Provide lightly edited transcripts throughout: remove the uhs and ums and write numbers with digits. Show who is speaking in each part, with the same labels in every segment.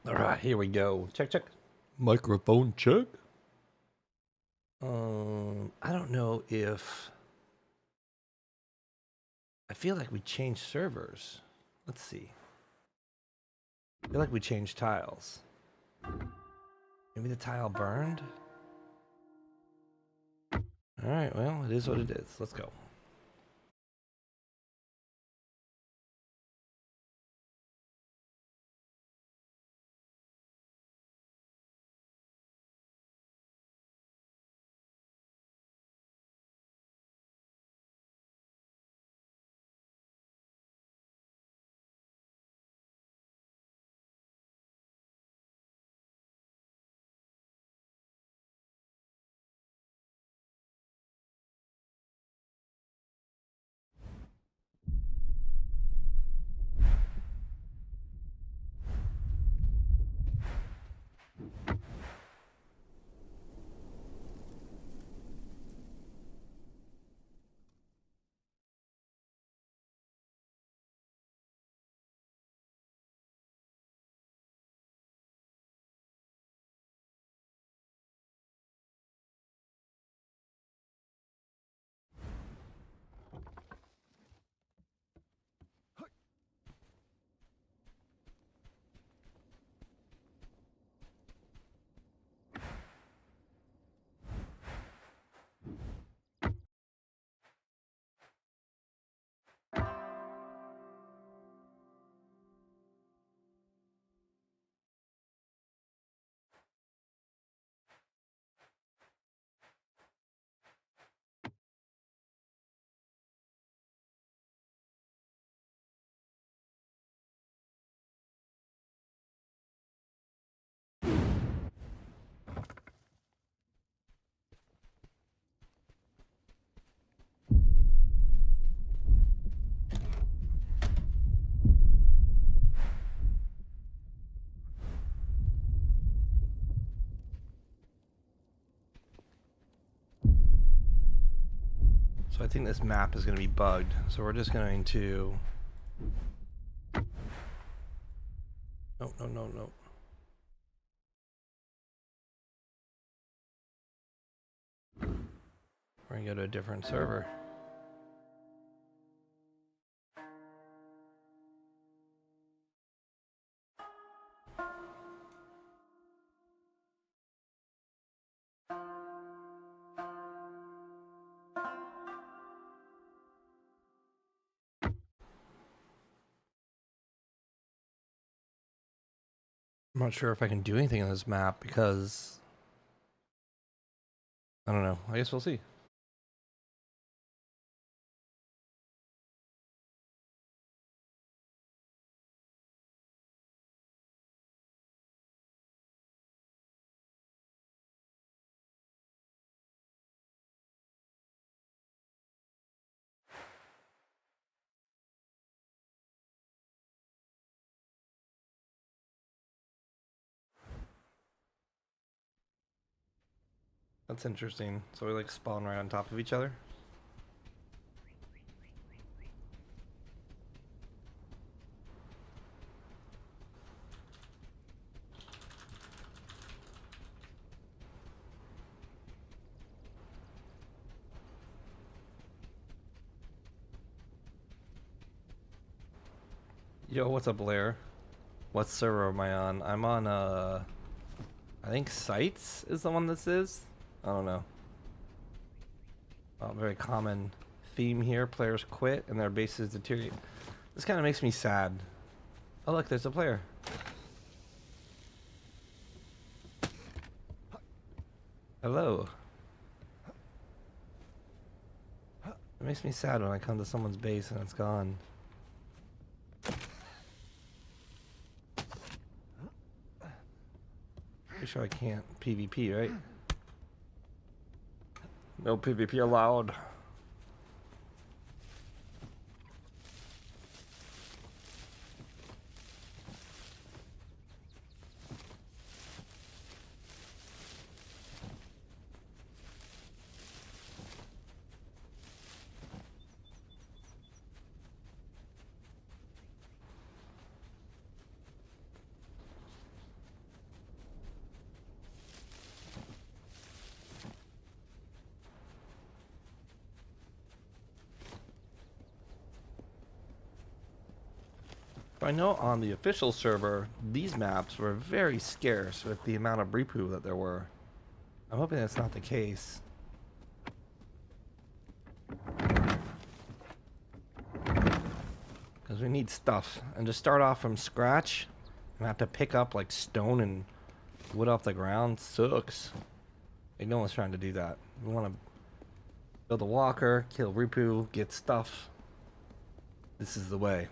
Speaker 1: All right, here we go. Check, check. Microphone check. I don't know if... I feel like we changed servers. Let's see. I feel like we changed tiles. Maybe the tile burned? Alright, well, it is what it is. Let's go. So I think this map is going to be bugged. So we're just going to... No, no, no, no. We're going to go to a different server. I'm not sure if I can do anything on this map because... I don't know. I guess we'll see. That's interesting. So we like spawn right on top of each other? Yo, what's up, Blair? What server am I on? I'm on, I think Sites is the one this is? I don't know. Very common theme here. Players quit and their bases deteriorate. This kind of makes me sad. Oh, look, there's a player. Hello. It makes me sad when I come to someone's base and it's gone. Pretty sure I can't PvP, right? No PvP allowed. I know on the official server, these maps were very scarce with the amount of repo that there were. I'm hoping that's not the case. Because we need stuff. And to start off from scratch, and have to pick up like stone and wood off the ground sucks. Like, no one's trying to do that. We want to build a walker, kill Ripu, get stuff. This is the way.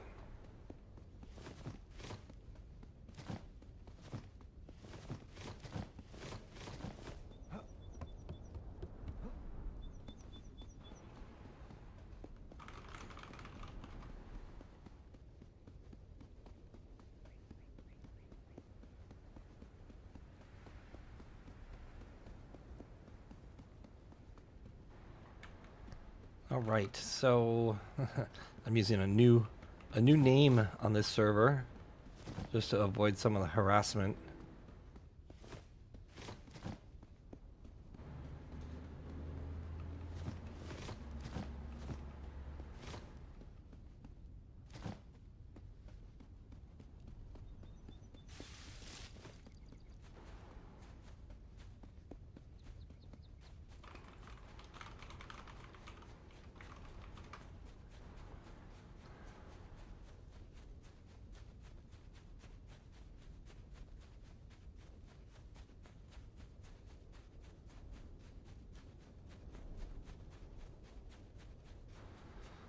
Speaker 1: All right, so I'm using a new name on this server just to avoid some of the harassment.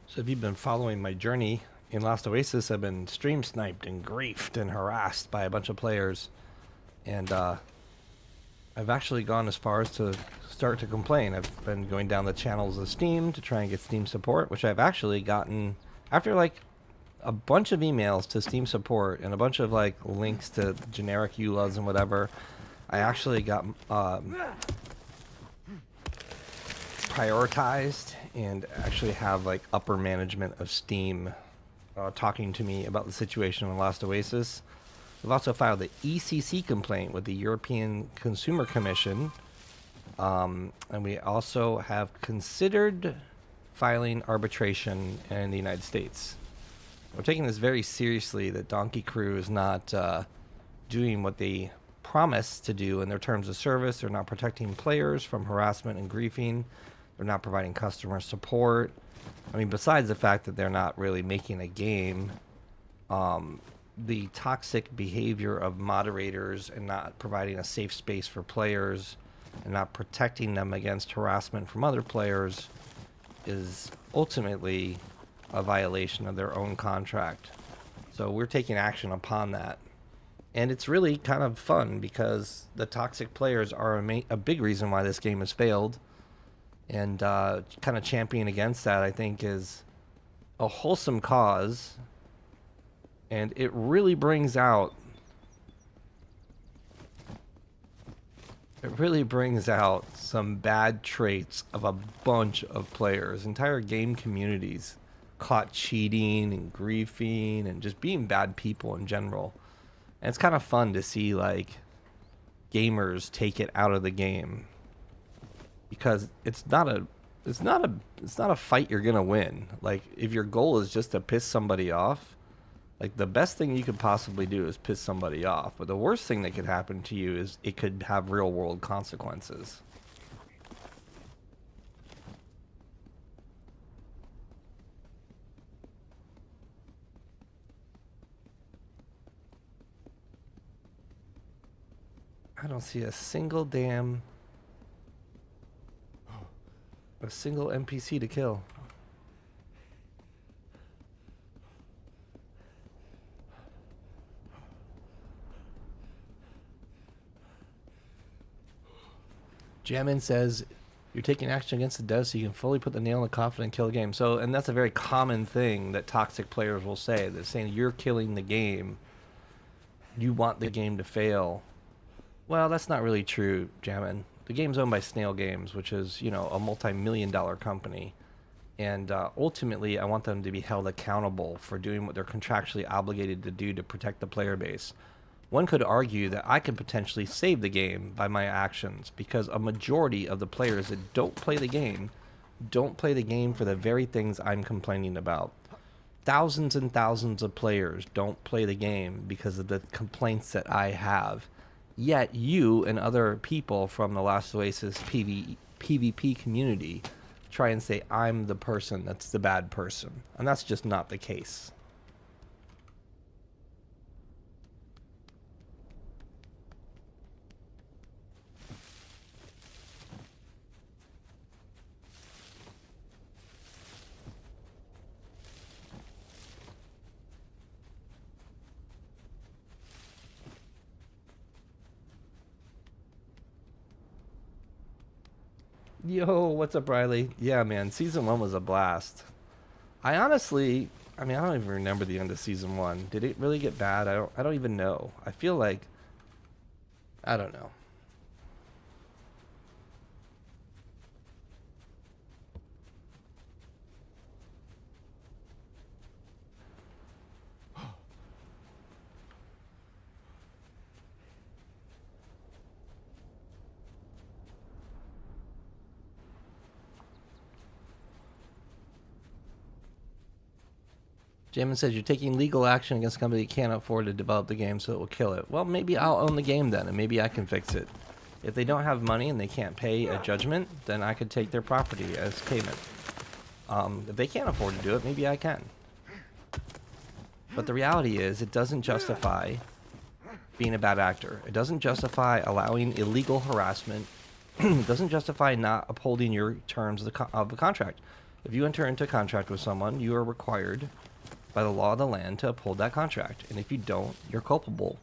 Speaker 1: So if you've been following my journey in Last Oasis, I've been stream sniped and griefed and harassed by a bunch of players. And I've actually gone as far as to start to complain. I've been going down the channels of Steam to try and get Steam support, which I've actually gotten after like a bunch of emails to Steam support and a bunch of like links to generic EULAs and whatever. I actually got prioritized and actually have like upper management of Steam talking to me about the situation in Last Oasis. We've also filed the ECC complaint with the European Consumer Commission, and we also have considered filing arbitration in the United States. We're taking this very seriously that Donkey Crew is not doing what they promised to do in their terms of service. They're not protecting players from harassment and griefing. They're not providing customer support. I mean, besides the fact that they're not really making a game, the toxic behavior of moderators and not providing a safe space for players and not protecting them against harassment from other players is ultimately a violation of their own contract. So we're taking action upon that. And it's really kind of fun because the toxic players are a big reason why this game has failed. And kind of championing against that, I think, is a wholesome cause. And it really brings out some bad traits of a bunch of players. Entire game communities caught cheating and griefing and just being bad people in general. And it's kind of fun to see like gamers take it out of the game. Because it's not a fight you're gonna win. Like, if your goal is just to piss somebody off, like, the best thing you could possibly do is piss somebody off. But the worst thing that could happen to you is it could have real world consequences. I don't see a single NPC to kill. Jamin says, you're taking action against the devs so you can fully put the nail in the coffin and kill the game. So, and that's a very common thing that toxic players will say. They're saying you're killing the game. You want the game to fail. Well, that's not really true, Jamin. The game's owned by Snail Games, which is, you know, a multi-million-dollar company. And ultimately, I want them to be held accountable for doing what they're contractually obligated to do to protect the player base. One could argue that I could potentially save the game by my actions, because a majority of the players that don't play the game for the very things I'm complaining about. thousands and thousands of players don't play the game because of the complaints that I have. Yet you and other people from the Last Oasis PvP community try and say I'm the person that's the bad person. And that's just not the case. Yo, what's up, Riley? Yeah, man, season 1 was a blast. I honestly, I mean, I don't even remember the end of season 1. Did it really get bad? I don't even know. I feel like, I don't know. Jamin says you're taking legal action against a company that can't afford to develop the game, so it will kill it. Well, maybe I'll own the game then, and maybe I can fix it. If they don't have money and they can't pay a judgment, then I could take their property as payment. If they can't afford to do it, maybe I can. But the reality is, it doesn't justify being a bad actor. It doesn't justify allowing illegal harassment. It doesn't justify not upholding your terms of the contract. If you enter into a contract with someone, you are required by the law of the land to uphold that contract. And if you don't, you're culpable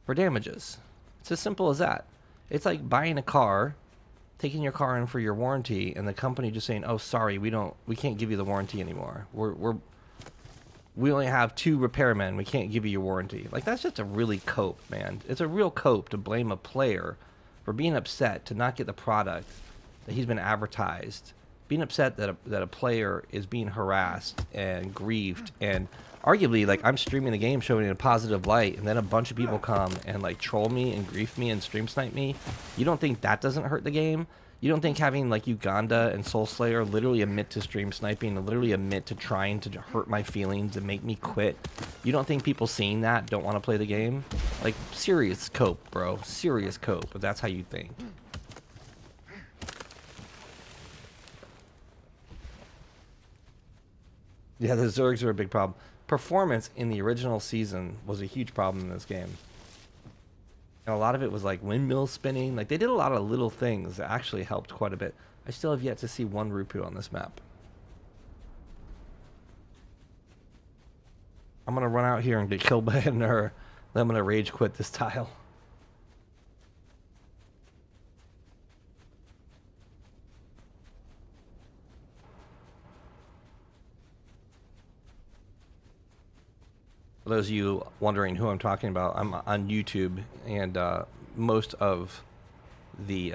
Speaker 1: for damages. It's as simple as that. It's like buying a car, taking your car in for your warranty, and the company just saying, "Oh, sorry, we can't give you the warranty anymore. We only have 2 repairmen. We can't give you your warranty." Like, that's just a really cope, man. It's a real cope to blame a player for being upset to not get the product that he's been advertised. Being upset that a player is being harassed and grieved, and arguably, like, I'm streaming the game, showing it in a positive light, and then a bunch of people come and like troll me and grief me and stream snipe me. You don't think that doesn't hurt the game? You don't think having like Uganda and Soul Slayer literally admit to stream sniping and literally admit to trying to hurt my feelings and make me quit? You don't think people seeing that don't want to play the game? Like, serious cope, bro. Serious cope, if that's how you think. Yeah, the Zergs are a big problem. Performance in the original season was a huge problem in this game. And a lot of it was like windmill spinning. Like, they did a lot of little things that actually helped quite a bit. I still have yet to see 1 Rupu on this map. I'm going to run out here and get killed by a Nur. Then I'm going to rage quit this tile. For those of you wondering who I'm talking about, I'm on YouTube, and most of the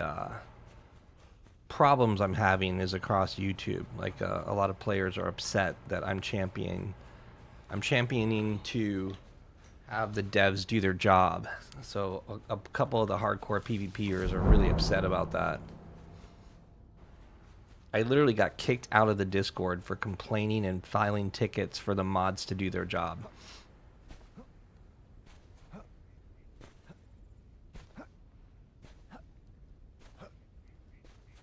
Speaker 1: problems I'm having is across YouTube. Like, a lot of players are upset that I'm championing to have the devs do their job. So a couple of the hardcore PvPers are really upset about that. I literally got kicked out of the Discord for complaining and filing tickets for the mods to do their job.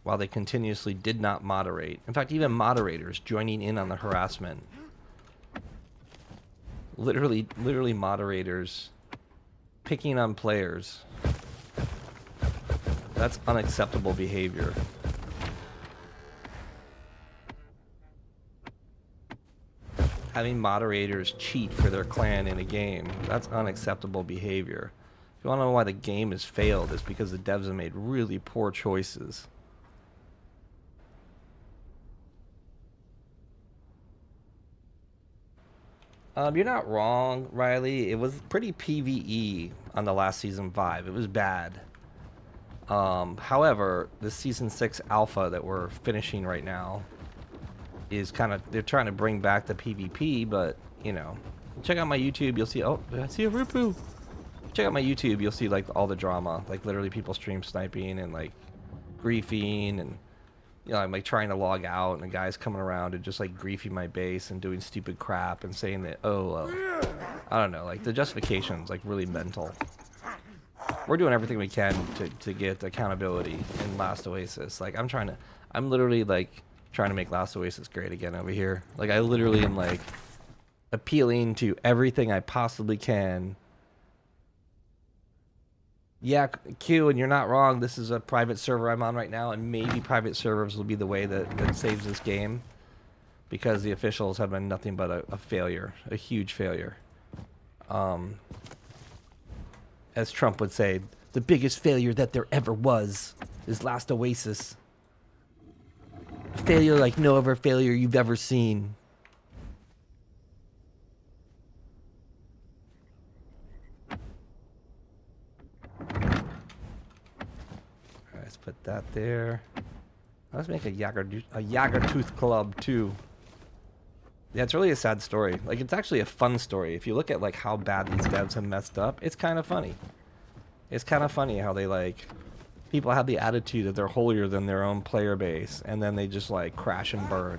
Speaker 1: While they continuously did not moderate. In fact, even moderators joining in on the harassment. Literally moderators picking on players. That's unacceptable behavior. Having moderators cheat for their clan in a game, that's unacceptable behavior. If you want to know why the game has failed, it's because the devs have made really poor choices. You're not wrong, Riley. It was pretty PvE on the last season 5. It was bad. However, the season 6 alpha that we're finishing right now is kind of, they're trying to bring back the PvP, but, you know, check out my YouTube, you'll see, oh, I see a Rupu. Check out my YouTube, you'll see, like, all the drama, like, literally people stream sniping and, like, griefing and You know, I'm like trying to log out, and the guy's coming around and just like griefing my base and doing stupid crap and saying that, I don't know, like the justification's like really mental. We're doing everything we can to get accountability in Last Oasis. Like I'm literally like trying to make Last Oasis great again over here. Like I literally am like appealing to everything I possibly can. Yeah, Q, and you're not wrong. This is a private server I'm on right now, and maybe private servers will be the way that saves this game, because the officials have been nothing but a failure, a huge failure. As Trump would say, the biggest failure that there ever was is Last Oasis. Failure like no other failure you've ever seen. Let's put that there. Let's make a Jagertooth club too. Yeah, it's really a sad story. Like, it's actually a fun story. If you look at like how bad these devs have messed up, it's kind of funny. It's kind of funny how they like people have the attitude that they're holier than their own player base, and then they just like crash and burn.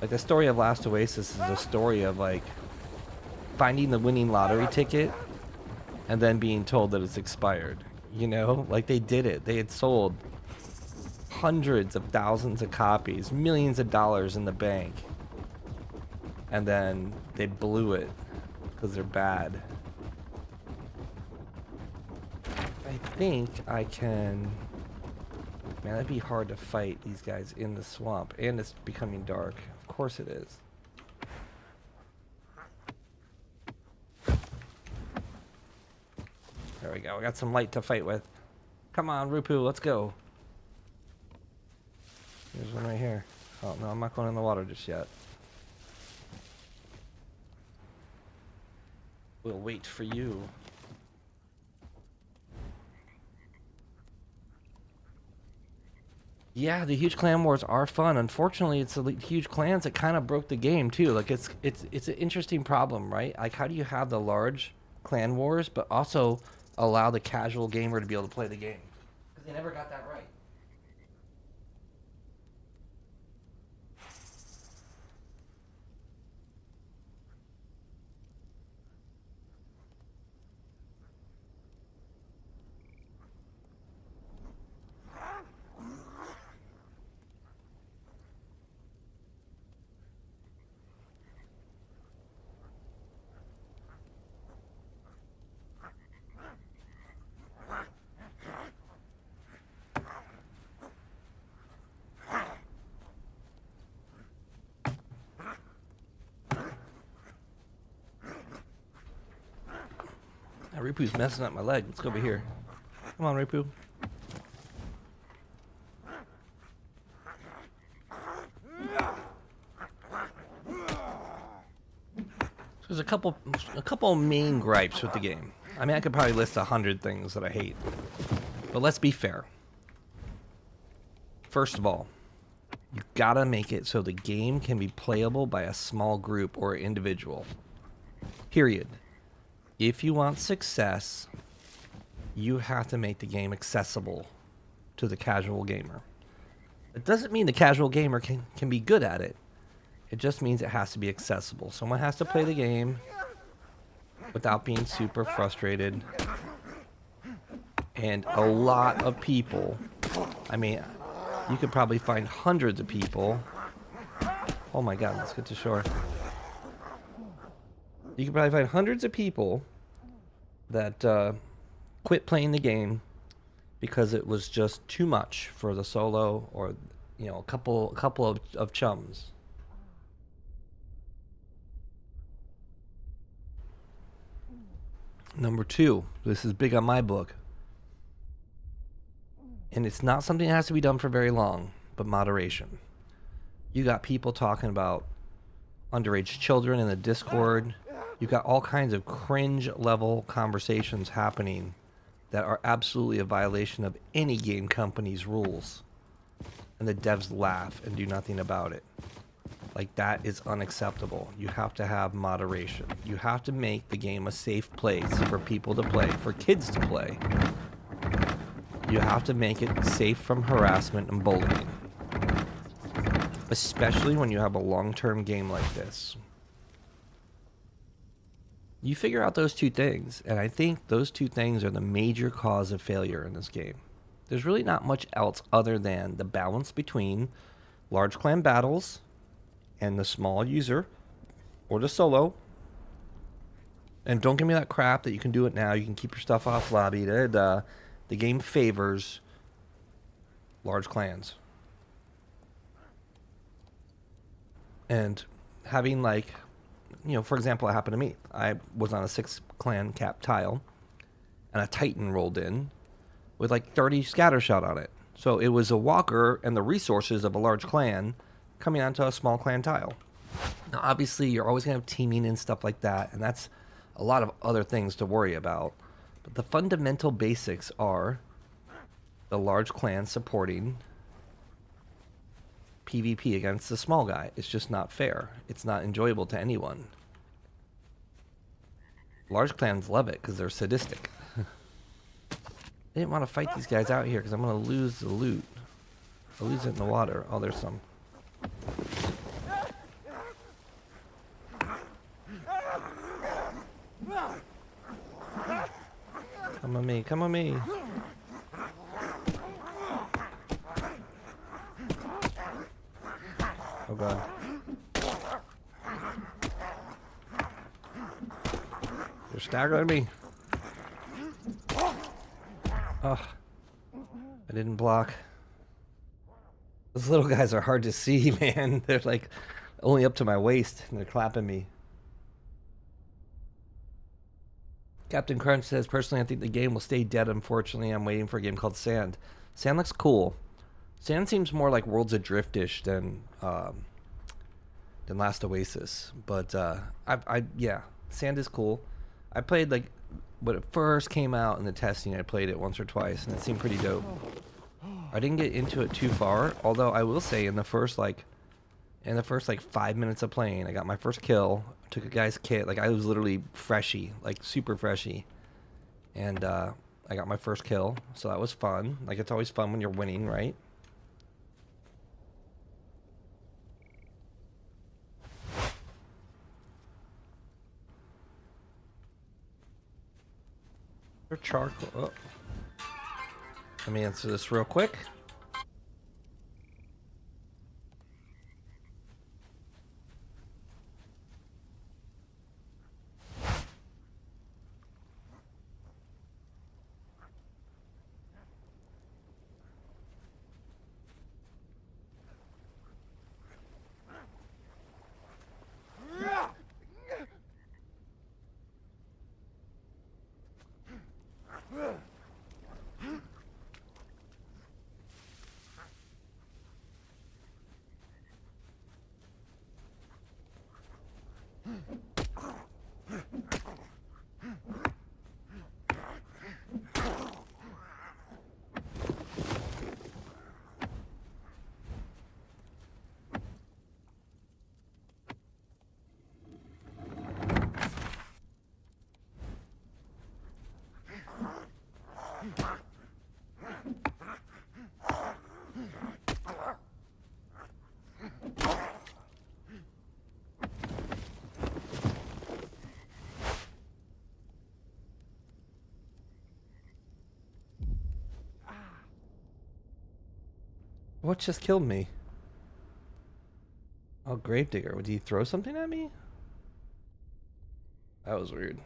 Speaker 1: Like the story of Last Oasis is a story of like finding the winning lottery ticket and then being told that it's expired. You know, like they did it. They had sold hundreds of thousands of copies, millions of dollars in the bank, and then they blew it because they're bad. I think I can... Man, that'd be hard to fight these guys in the swamp, and it's becoming dark. Of course it is. There we go. We got some light to fight with. Come on, Rupu, let's go. There's one right here. Oh, no, I'm not going in the water just yet. We'll wait for you. Yeah, the huge clan wars are fun. Unfortunately, it's the huge clans that kind of broke the game too. Like it's an interesting problem, right? Like how do you have the large clan wars but also allow the casual gamer to be able to play the game? Because they never got that right. Ripu's messing up my leg. Let's go over here. Come on, Ripu. So there's a couple main gripes with the game. I mean, I could probably list 100 things that I hate. But let's be fair. First of all, you gotta make it so the game can be playable by a small group or individual. Period. If you want success, you have to make the game accessible to the casual gamer. It doesn't mean the casual gamer can be good at it. It just means it has to be accessible. Someone has to play the game without being super frustrated. And a lot of people, I mean, you could probably find hundreds of people. Oh my god, let's get to shore. You can probably find hundreds of people that quit playing the game because it was just too much for the solo or, you know, a couple of chums. Number two, this is big on my book, and it's not something that has to be done for very long, but moderation. You got people talking about underage children in the Discord. You got all kinds of cringe level conversations happening that are absolutely a violation of any game company's rules. And the devs laugh and do nothing about it. Like, that is unacceptable. You have to have moderation. You have to make the game a safe place for people to play, for kids to play. You have to make it safe from harassment and bullying. especially when you have a long-term game like this. You figure out those two things, and I think those two things are the major cause of failure in this game. There's really not much else other than the balance between large clan battles and the small user or the solo. And don't give me that crap that you can do it now. You can keep your stuff off lobby. The game favors large clans. And having, like, you know, for example, it happened to me. I was on a 6-clan cap tile, and a Titan rolled in with like 30 scattershot on it. So it was a walker and the resources of a large clan coming onto a small clan tile. Now, obviously, you're always going to have teaming and stuff like that, and that's a lot of other things to worry about. But the fundamental basics are the large clan supporting PvP against the small guy. It's just not fair. It's not enjoyable to anyone. Large clans love it because they're sadistic. I didn't want to fight these guys out here because I'm going to lose the loot. I'll lose it in the water. Oh, there's some. Come on me, come on me. Oh god. They're staggering me. Ugh. I didn't block. Those little guys are hard to see, man. They're like only up to my waist and they're clapping me. Captain Crunch says, personally, I think the game will stay dead, unfortunately. I'm waiting for a game called Sand. Sand looks cool. Sand seems more like Worlds Adrift-ish than Last Oasis. But, yeah, Sand is cool. I played, like, when it first came out in the testing, I played it once or twice, and it seemed pretty dope. I didn't get into it too far, although I will say in the first 5 minutes of playing, I got my first kill, took a guy's kit, like I was literally freshy, like super freshy, and I got my first kill, so that was fun. Like, it's always fun when you're winning, right? For charcoal. Oh. Let me answer this real quick. What just killed me? Oh, Gravedigger. Would he throw something at me? That was weird.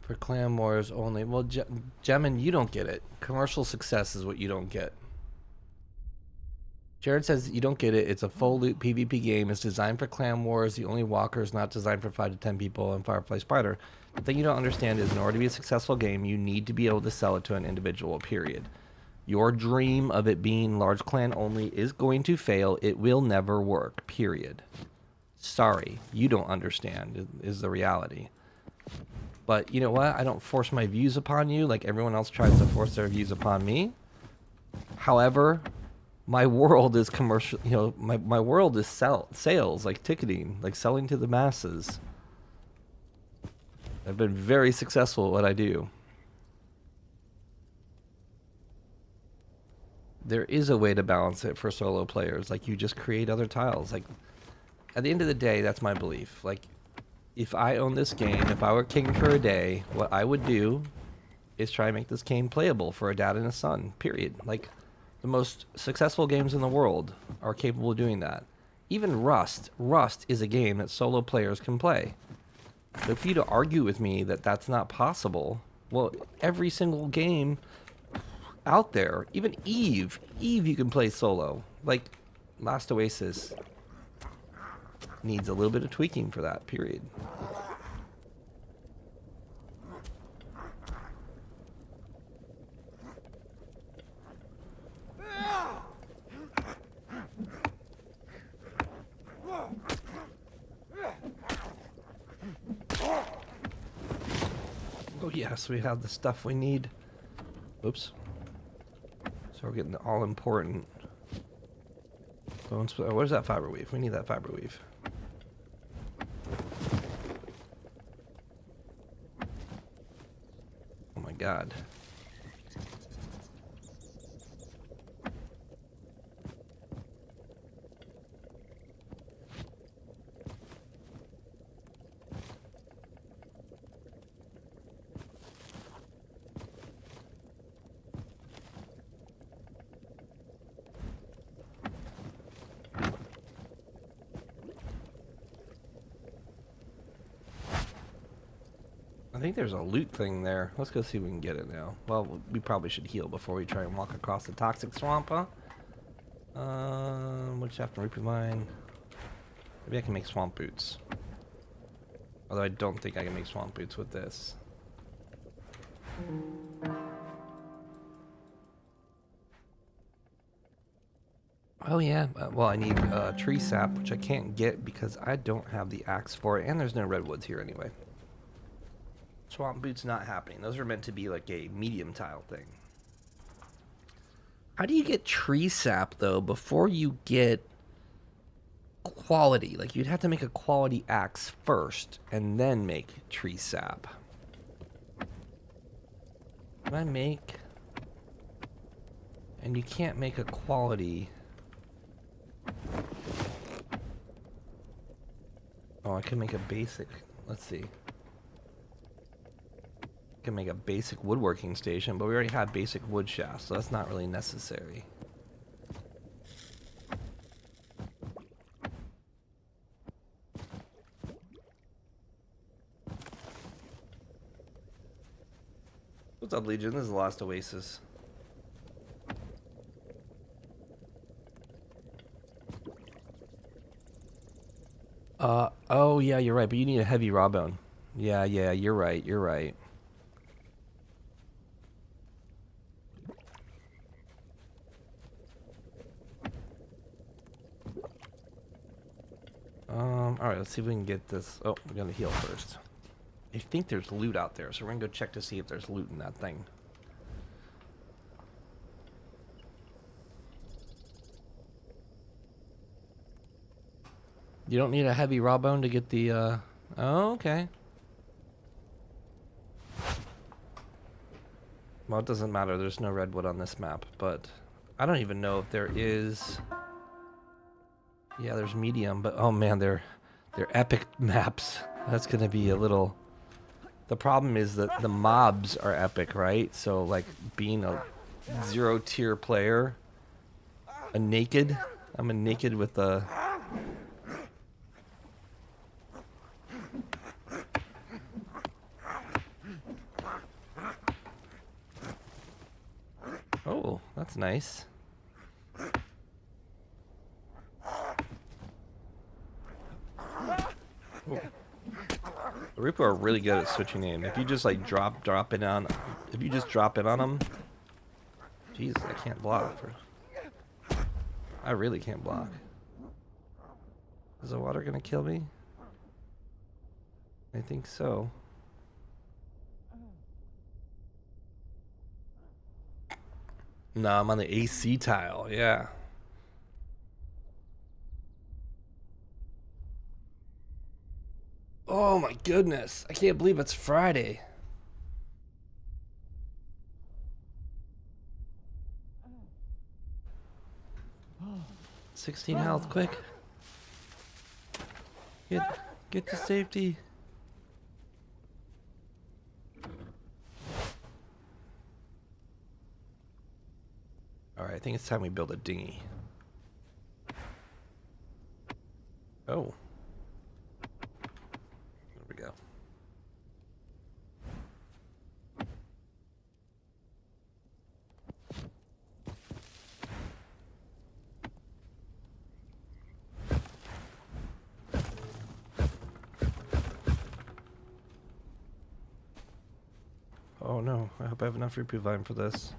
Speaker 1: For Clan Wars only. Well, Gemin, you don't get it. Commercial success is what you don't get. Jared says you don't get it. It's a full loot PvP game. It's designed for Clan Wars. The only walker is not designed for 5 to 10 people and Firefly Spider. The thing you don't understand is in order to be a successful game, you need to be able to sell it to an individual, period. Your dream of it being large clan only is going to fail. It will never work, period. Sorry, you don't understand is the reality. But you know what? I don't force my views upon you like everyone else tries to force their views upon me. However, my world is commercial, you know, my world is sales, like ticketing, like selling to the masses. I've been very successful at what I do. There is a way to balance it for solo players. Like, you just create other tiles. Like, at the end of the day, that's my belief. Like, if I own this game, if I were king for a day, what I would do is try and make this game playable for a dad and a son, period. Like, the most successful games in the world are capable of doing that. Even Rust is a game that solo players can play. But for you to argue with me that that's not possible, well, every single game out there, even Eve you can play solo. Like, Last Oasis needs a little bit of tweaking for that, period. Oh yes, we have the stuff we need. Oops. So we're getting the all-important bones. Where's that fiber weave? We need that fiber weave. Oh my god. I think there's a loot thing there. Let's go see if we can get it now. Well, we probably should heal before we try and walk across the toxic swamp, huh? Which after Reaper Mine. Maybe I can make swamp boots. Although I don't think I can make swamp boots with this. Oh yeah, well I need tree sap, which I can't get because I don't have the axe for it, and there's no redwoods here anyway. Swamp boots not happening. Those are meant to be like a medium tile thing. How do you get tree sap though before you get quality? Like, you'd have to make a quality axe first and then make tree sap. Can I make... And you can't make a quality... Oh, I can make a basic... Let's see. I can make a basic woodworking station, but we already have basic wood shafts, so that's not really necessary. What's up, Legion? This is the Last Oasis. Oh yeah, you're right, but you need a heavy raw bone. Yeah, you're right, you're right. Alright, let's see if we can get this. Oh, we're gonna heal first. I think there's loot out there, so we're gonna go check to see if there's loot in that thing. You don't need a heavy raw bone to get the, Oh, okay. Well, it doesn't matter. There's no redwood on this map, but I don't even know if there is... Yeah, there's medium, but oh man, they're epic maps. That's gonna be a little... The problem is that the mobs are epic, right? So, like, being a 0-tier player, I'm a naked with a... Oh, that's nice. Oh. The Reaper are really good at switching aim. If you just like drop it on, if you just drop it on them, Jesus, I can't block. I really can't block. Is the water gonna kill me? I think so. No, I'm on the AC tile, yeah. Oh my goodness. I can't believe it's Friday. 16 health, quick. Get to safety. Alright, I think it's time we build a dinghy. Oh. There we go. Oh no, I hope I have enough reapoo vine for this.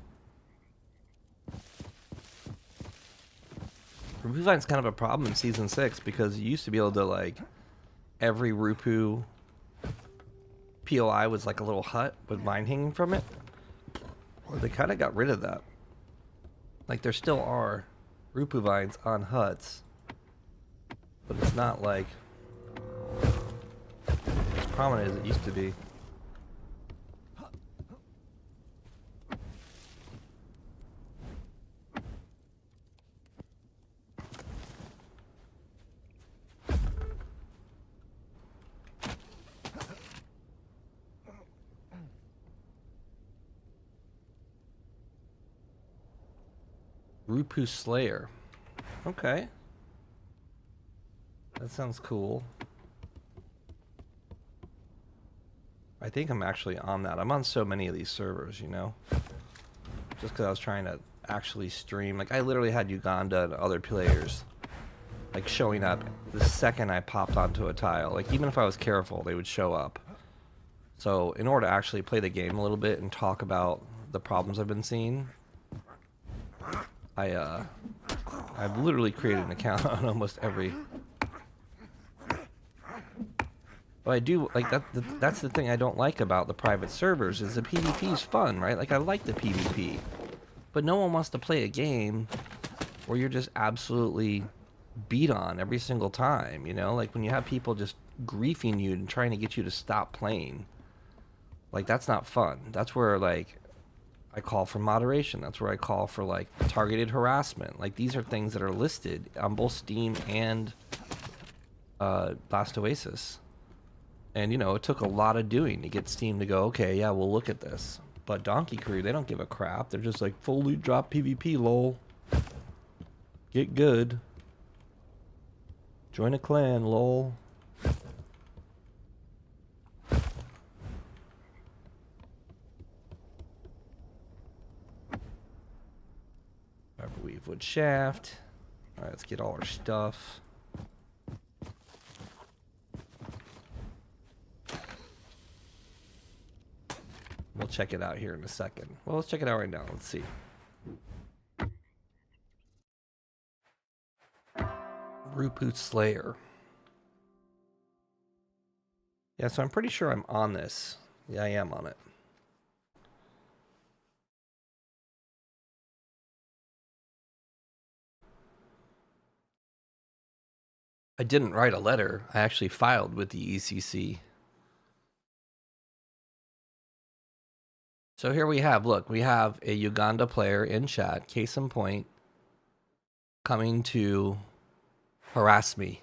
Speaker 1: Reapoo vine's kind of a problem in Season 6 because you used to be able to, like, every reapoo POI was like a little hut with vine hanging from it. Well, they kind of got rid of that. Like, there still are reapoo vines on huts, but it's not like as prominent as it used to be. Reapoo Slayer. Okay. That sounds cool. I think I'm actually on that. I'm on so many of these servers, you know? Just because I was trying to actually stream. Like, I literally had Uganda and other players, like, showing up the second I popped onto a tile. Like, even if I was careful, they would show up. So, in order to actually play the game a little bit and talk about the problems I've been seeing, I've literally created an account on almost every. But I do like that. That's the thing I don't like about the private servers is the PvP is fun, right? Like I like the PvP, but no one wants to play a game where you're just absolutely beat on every single time. You know, like when you have people just griefing you and trying to get you to stop playing. Like that's not fun. That's where like I call for moderation. That's where I call for like targeted harassment. Like these are things that are listed on both Steam and Last Oasis. And you know, it took a lot of doing to get Steam to go, okay, yeah, we'll look at this. But Donkey Crew, they don't give a crap. They're just like, fully drop PvP, lol. Get good. Join a clan, lol. Weave wood shaft. Alright, let's get all our stuff. We'll check it out here in a second. Well, let's check it out right now. Let's see. Reapoo Slayer. Yeah, so I'm pretty sure I'm on this. Yeah, I am on it. I didn't write a letter. I actually filed with the ECC. So here we have, look, we have a Uganda player in chat, case in point, coming to harass me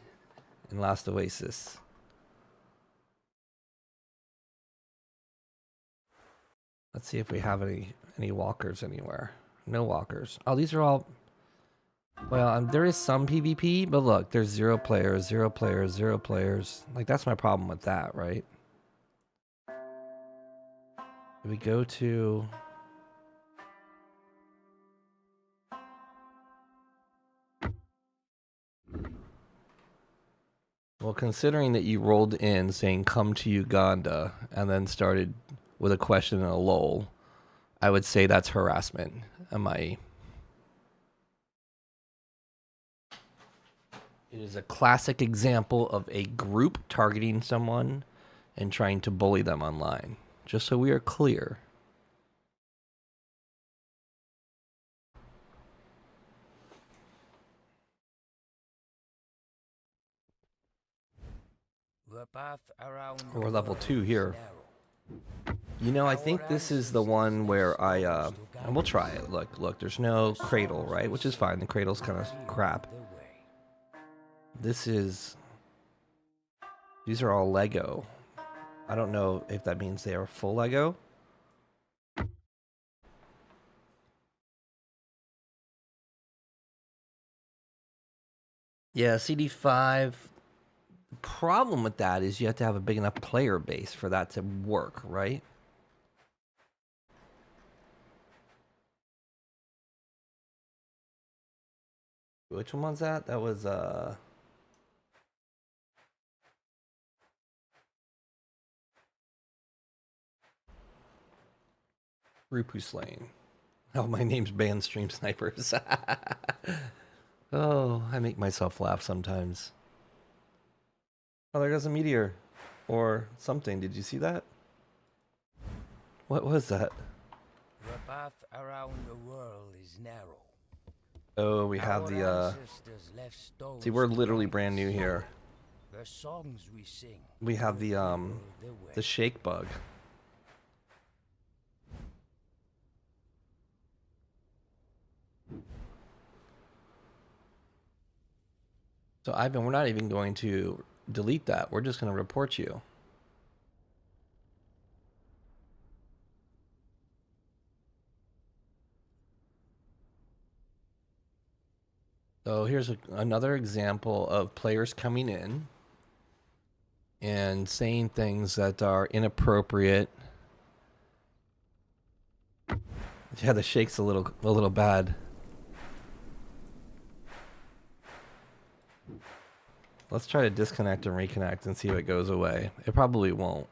Speaker 1: in Last Oasis. Let's see if we have any walkers anywhere. No walkers. Oh, these are all... Well, there is some PvP, but look, there's 0 players, 0 players, 0 players. Like, that's my problem with that, right? We go to... Well, considering that you rolled in saying come to Uganda and then started with a question and a lull, I would say that's harassment. It is a classic example of a group targeting someone and trying to bully them online. Just so we are clear.
Speaker 2: The path around the
Speaker 1: We're level
Speaker 2: world
Speaker 1: 2
Speaker 2: is
Speaker 1: here.
Speaker 2: narrow.
Speaker 1: You know, I think this is the one where and we'll try it. Look, there's no cradle, right? Which is fine. The cradle's kind of crap. These are all Lego. I don't know if that means they are full Lego. Yeah, CD5. The problem with that is you have to have a big enough player base for that to work, right? Which one was that? That was Rupu Slain. Oh, my name's Band Stream Snipers. Oh, I make myself laugh sometimes. Oh, there goes a meteor. Or something. Did you see that? What was that?
Speaker 2: The path around the world is narrow.
Speaker 1: Oh, we have the see, we're literally brand new here.
Speaker 2: The songs we sing.
Speaker 1: We have the shake bug. So Ivan, we're not even going to delete that. We're just going to report you. So here's another example of players coming in and saying things that are inappropriate. Yeah, the shake's a little bad. Let's try to disconnect and reconnect and see if it goes away. It probably won't.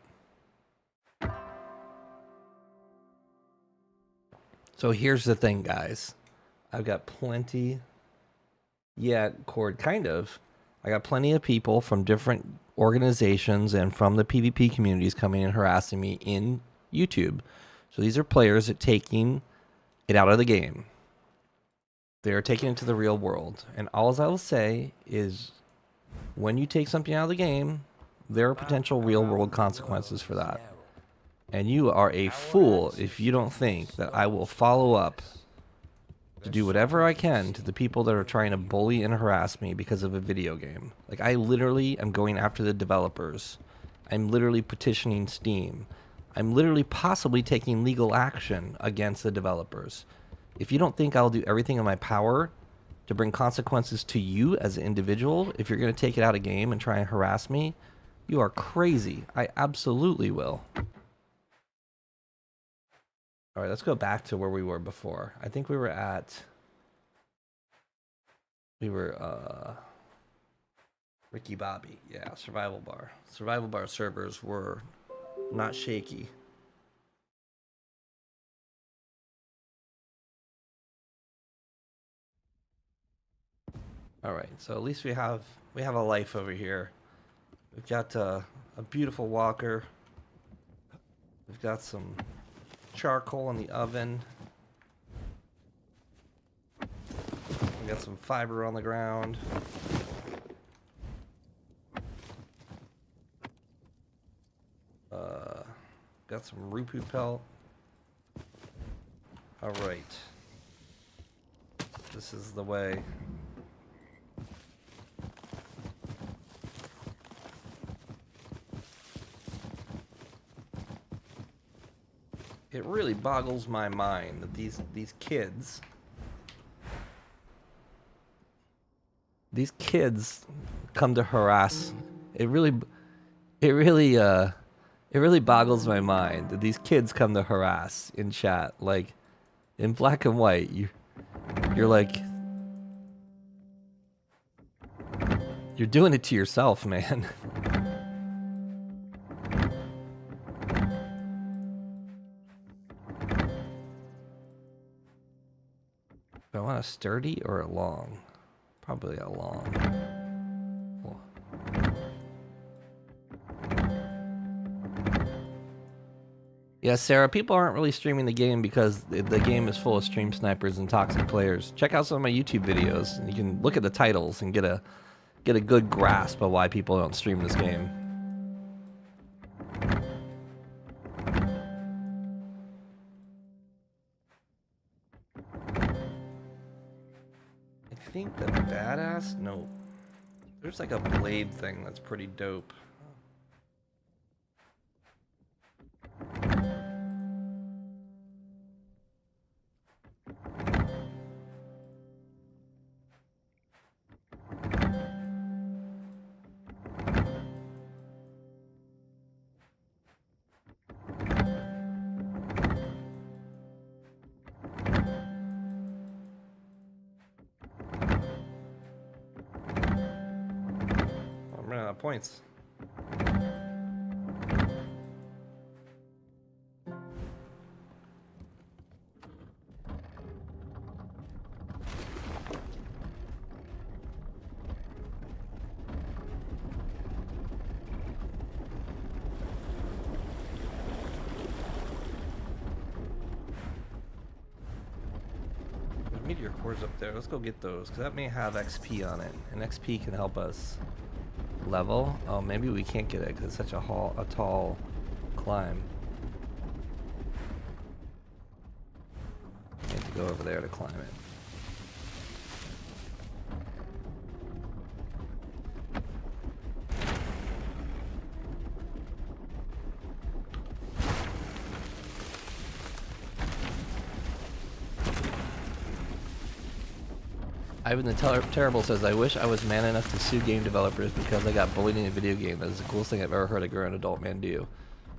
Speaker 1: So here's the thing, guys. I've got plenty. Yeah, Cord, kind of. I got plenty of people from different organizations and from the PvP communities coming and harassing me in YouTube. So these are players that taking it out of the game. They're taking it to the real world. And all I will say is, when you take something out of the game, there are potential real world consequences for that. And you are a fool if you don't think that I will follow up to do whatever I can to the people that are trying to bully and harass me because of a video game. Like, I literally am going after the developers. I'm literally petitioning Steam. I'm literally possibly taking legal action against the developers. If you don't think I'll do everything in my power to bring consequences to you as an individual, if you're going to take it out of game and try and harass me, you are crazy. I absolutely will. All right, let's go back to where we were before. I think we were Ricky Bobby. Yeah, Survival Bar. Survival Bar servers were not shaky. All right, so at least we have a life over here. We've got a beautiful walker. We've got some charcoal in the oven. We got some fiber on the ground. Got some Rupu pelt. All right. This is the way. It really boggles my mind that these kids come to harass. It really boggles my mind that these kids come to harass in chat, like in black and white. You're like, you're doing it to yourself, man. Do I want a sturdy or a long? Probably a long. Cool. Yeah, Sarah, people aren't really streaming the game because the game is full of stream snipers and toxic players. Check out some of my YouTube videos, and you can look at the titles and get a good grasp of why people don't stream this game. think the badass? No. There's like a blade thing that's pretty dope. I'm running out of points. There's meteor cores up there. Let's go get those, because that may have XP on it, and XP can help us level. Oh, maybe we can't get it because it's such a tall climb. We have to go over there to climb it. Ivan the Terrible says, I wish I was man enough to sue game developers because I got bullied in a video game. That is the coolest thing I've ever heard a grown adult man do.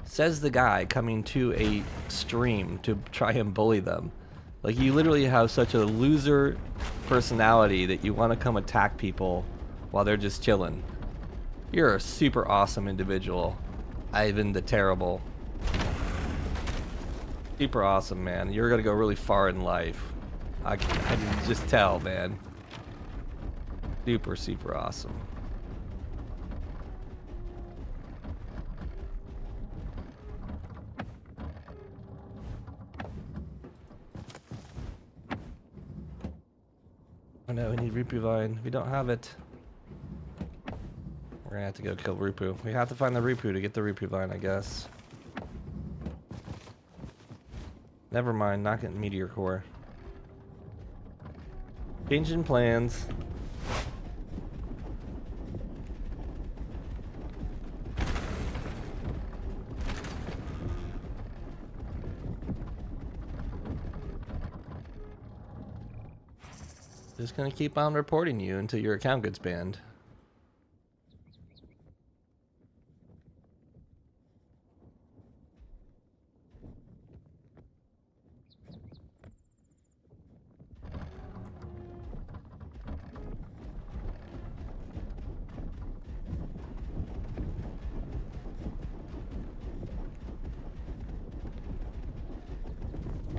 Speaker 1: Says the guy coming to a stream to try and bully them. Like, you literally have such a loser personality that you want to come attack people while they're just chilling. You're a super awesome individual, Ivan the Terrible. Super awesome, man. You're gonna go really far in life. I can just tell, man. Super, super awesome. Oh no, we need Rupu Vine. We don't have it. We're gonna have to go kill Rupu. We have to find the Rupu to get the Rupu Vine, I guess. Never mind, not getting Meteor Core. Changing plans. Just gonna keep on reporting you until your account gets banned.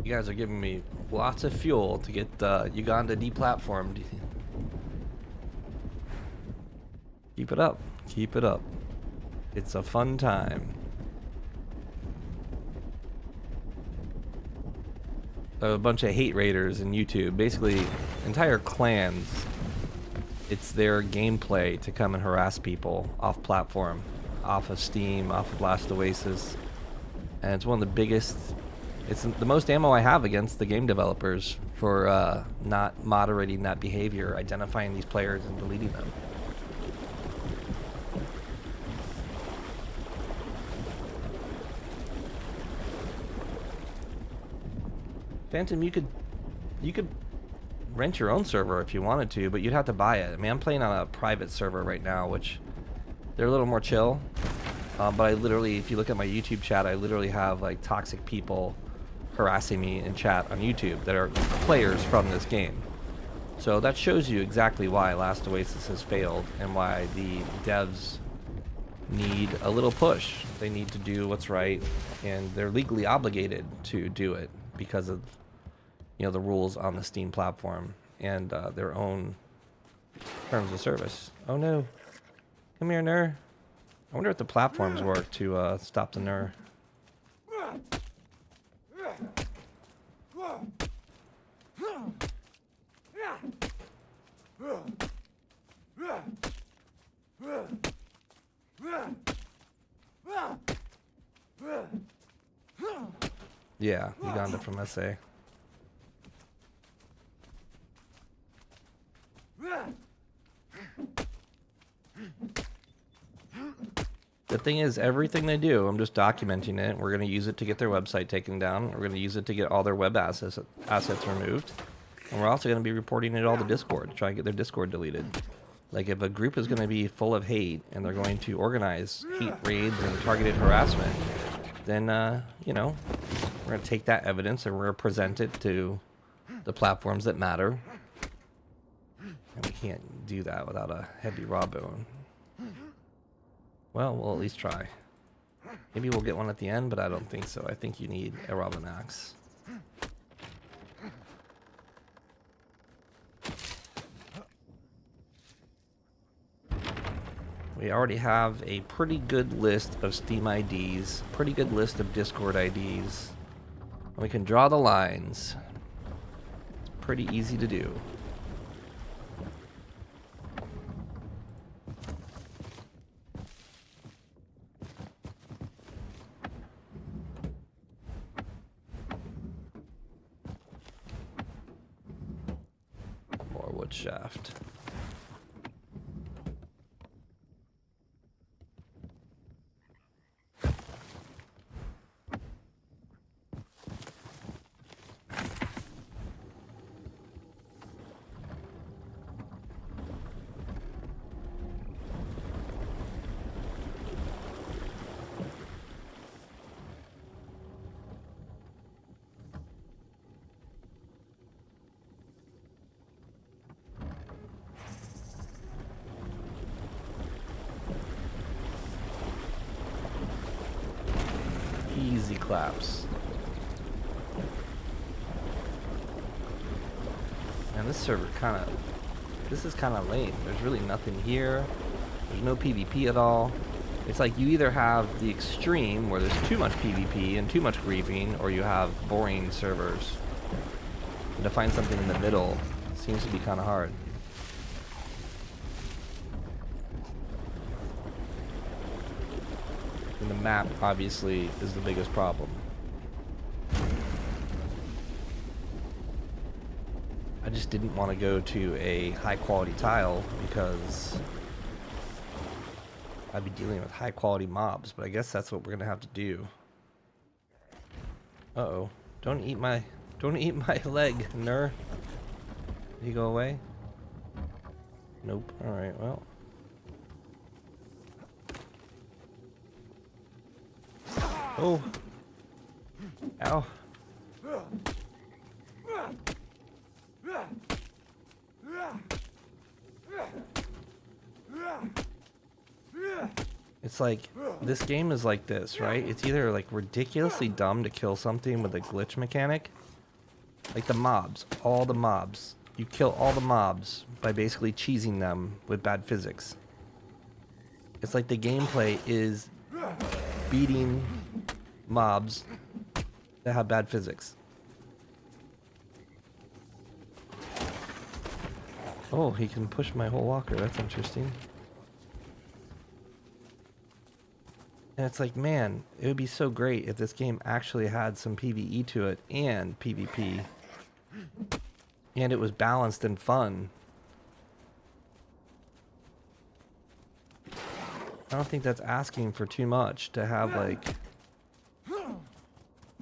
Speaker 1: You guys are giving me lots of fuel to get Uganda deplatformed. Keep it up. Keep it up. It's a fun time. A bunch of hate raiders in YouTube. Basically, entire clans. It's their gameplay to come and harass people off platform. Off of Steam, off of Last Oasis. And it's one of the biggest... It's the most ammo I have against the game developers for not moderating that behavior, identifying these players and deleting them. Phantom, you could rent your own server if you wanted to, but you'd have to buy it. I mean, I'm playing on a private server right now, which they're a little more chill. But I literally, if you look at my YouTube chat, I literally have like toxic people harassing me in chat on YouTube that are players from this game. So that shows you exactly why Last Oasis has failed and why the devs need a little push. They need to do what's right, and they're legally obligated to do it because of, you know, the rules on the Steam platform and their own terms of service. Oh no. Come here, Nur. I wonder if the platforms work to stop the Nur. Yeah, Uganda from SA. The thing is, everything they do, I'm just documenting it. We're going to use it to get their website taken down. We're going to use it to get all their web assets removed. And we're also going to be reporting it all to Discord to try and get their Discord deleted. Like, if a group is going to be full of hate and they're going to organize hate raids and targeted harassment, then, you know, we're going to take that evidence and we're going to present it to the platforms that matter. And we can't do that without a heavy raw bone. Well, we'll at least try. Maybe we'll get one at the end, but I don't think so. I think you need a Robin axe. We already have a pretty good list of Steam IDs, pretty good list of Discord IDs. We can draw the lines. It's pretty easy to do. More wood shaft. Easy claps. And this server this is kind of lame. There's really nothing here. There's no PvP at all. It's like you either have the extreme where there's too much PvP and too much griefing, or you have boring servers. And to find something in the middle seems to be kind of hard. And the map, obviously, is the biggest problem. I just didn't want to go to a high-quality tile because I'd be dealing with high-quality mobs, but I guess that's what we're gonna have to do. Uh-oh. Don't eat my leg, Ner. Did he go away? Nope. Alright, well. Oh. Ow. It's like, this game is like this, right? It's either like ridiculously dumb to kill something with a glitch mechanic. Like the mobs, all the mobs. You kill all the mobs by basically cheesing them with bad physics. It's like the gameplay is beating mobs that have bad physics. Oh, he can push my whole walker. That's interesting. And it's like, man, it would be so great if this game actually had some PvE to it and PvP. And it was balanced and fun. I don't think that's asking for too much to have, like,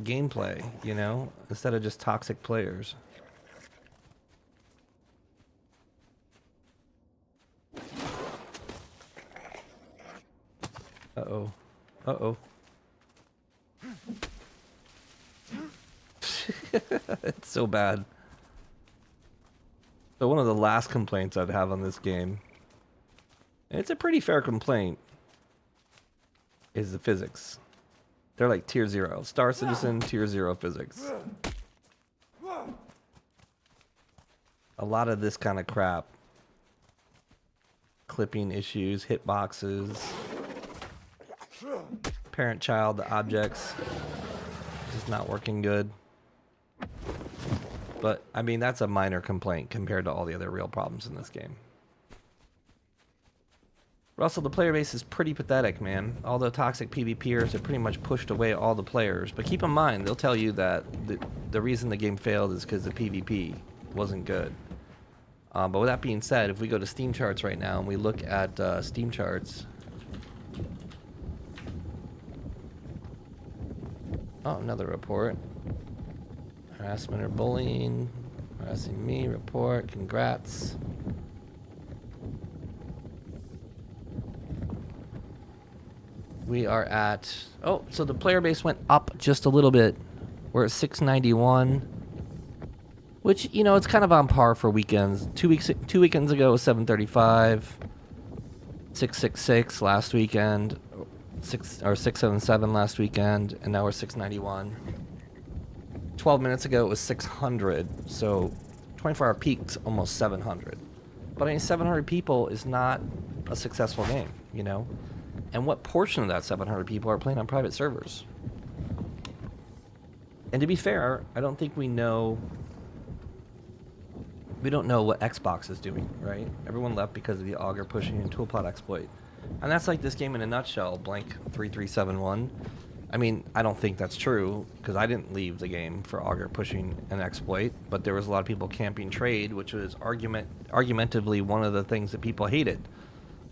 Speaker 1: gameplay, you know, instead of just toxic players. Uh-oh. Uh-oh. It's so bad. So one of the last complaints I'd have on this game, and it's a pretty fair complaint, is the physics. They're like tier 0. Star Citizen, tier 0 physics. A lot of this kind of crap. Clipping issues, hitboxes, parent-child objects, just not working good. But, I mean, that's a minor complaint compared to all the other real problems in this game. Russell, the player base is pretty pathetic, man. All the toxic PvPers have pretty much pushed away all the players. But keep in mind, they'll tell you that the reason the game failed is because the PvP wasn't good. But with that being said, if we go to Steam charts right now and we look at Steam charts, Oh, another report. Harassment or bullying. Harassing me, report, congrats. We are at... Oh, so the player base went up just a little bit. We're at 691. Which, you know, it's kind of on par for weekends. Two weekends ago was 735. 666 last weekend. 677 last weekend. And now we're 691. 12 minutes ago it was 600. So 24-hour peak's almost 700. But I mean, 700 people is not a successful game, you know? And what portion of that 700 people are playing on private servers? And to be fair, I don't think we don't know what Xbox is doing, right? Everyone left because of the auger pushing and toolpot exploit. And that's like this game in a nutshell, blank 3371. I mean, I don't think that's true, because I didn't leave the game for auger pushing an exploit, but there was a lot of people camping trade, which was argumentatively one of the things that people hated.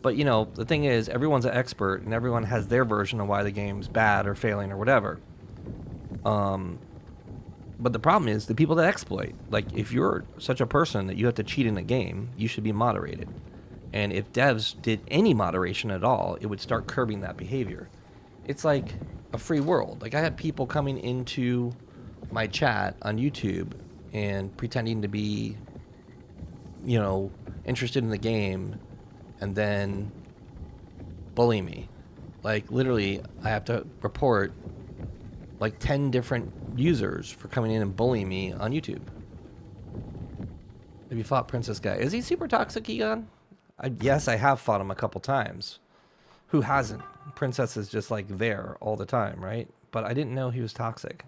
Speaker 1: But, you know, the thing is, everyone's an expert, and everyone has their version of why the game's bad or failing or whatever. But the problem is the people that exploit. Like, if you're such a person that you have to cheat in a game, you should be moderated. And if devs did any moderation at all, it would start curbing that behavior. It's like a free world. Like, I had people coming into my chat on YouTube and pretending to be, you know, interested in the game, and then bully me. Like, literally, I have to report like 10 different users for coming in and bullying me on YouTube. Have you fought Princess Guy? Is he super toxic, Egon? Yes, I have fought him a couple times. Who hasn't? Princess is just like there all the time, right? But I didn't know he was toxic.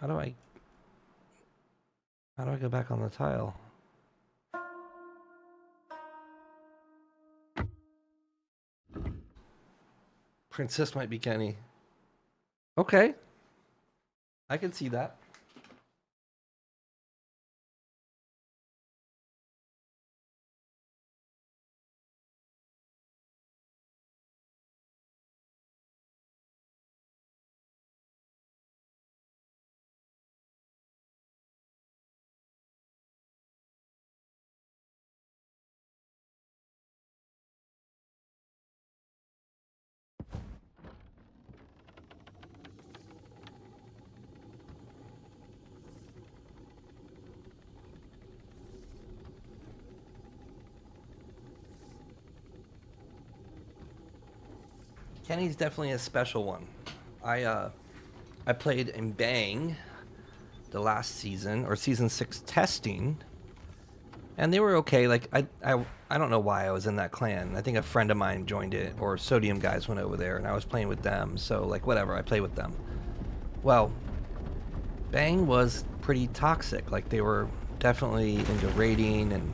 Speaker 1: How do I go back on the tile? Princess might be Kenny. Okay. I can see that. Kenny's definitely a special one. I played in Bang the last season, or season 6 testing, and they were okay. Like, I don't know why I was in that clan. I think a friend of mine joined it, or Sodium guys went over there, and I was playing with them. So, like, whatever, I played with them. Well, Bang was pretty toxic. Like, they were definitely into raiding and